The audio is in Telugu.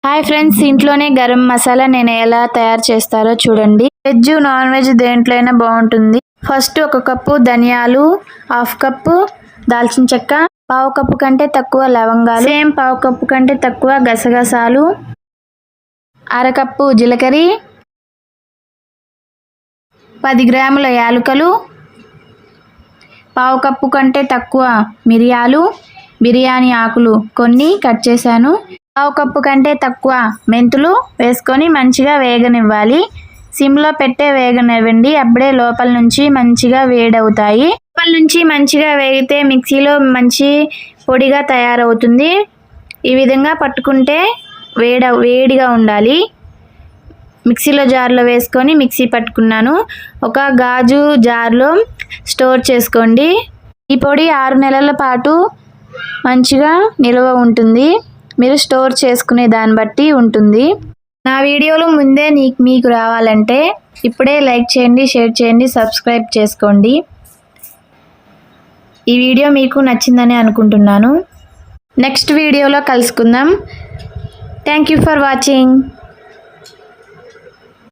హాయ్ ఫ్రెండ్స్, ఇంట్లోనే గరం మసాలా నేను ఎలా తయారు చేస్తారో చూడండి. వెజ్ నాన్ వెజ్ దేంట్లో అయినా బాగుంటుంది. ఫస్ట్ 1 కప్పు ధనియాలు, 1/2 కప్పు దాల్చిన చెక్క, 1/2 కప్పు కంటే తక్కువ లవంగాలు, సేమ్ 1/2 కప్పు కంటే తక్కువ గసగసాలు, 1/2 కప్పు జీలకర్ర, 10 గ్రాముల యాలకులు, 1/2 కప్పు కంటే తక్కువ మిరియాలు, బిర్యానీ ఆకులు కొన్ని కట్ చేశాను, 1/2 కప్పు కంటే తక్కువ మెంతులు వేసుకొని మంచిగా వేగనివ్వాలి. సిమ్లో పెట్టే వేగనివ్వండి. అప్పుడే లోపల నుంచి మంచిగా వేడవుతాయి. లోపల నుంచి మంచిగా వేగితే మిక్సీలో మంచి పొడిగా తయారవుతుంది. ఈ విధంగా పట్టుకుంటే వేడిగా ఉండాలి. మిక్సీలో జార్లో వేసుకొని మిక్సీ పట్టుకున్నాను. ఒక గాజు జార్లో స్టోర్ చేసుకోండి. ఈ పొడి 6 నెలల పాటు మంచిగా నిల్వ ఉంటుంది. మీరు స్టోర్ చేసుకునే దాన్ని బట్టి ఉంటుంది. నా వీడియోలు ముందే మీకు రావాలంటే ఇప్పుడే లైక్ చేయండి, షేర్ చేయండి, సబ్స్క్రైబ్ చేసుకోండి. ఈ వీడియో మీకు నచ్చిందని అనుకుంటున్నాను. నెక్స్ట్ వీడియోలో కలుసుకుందాం. Thank you for watching.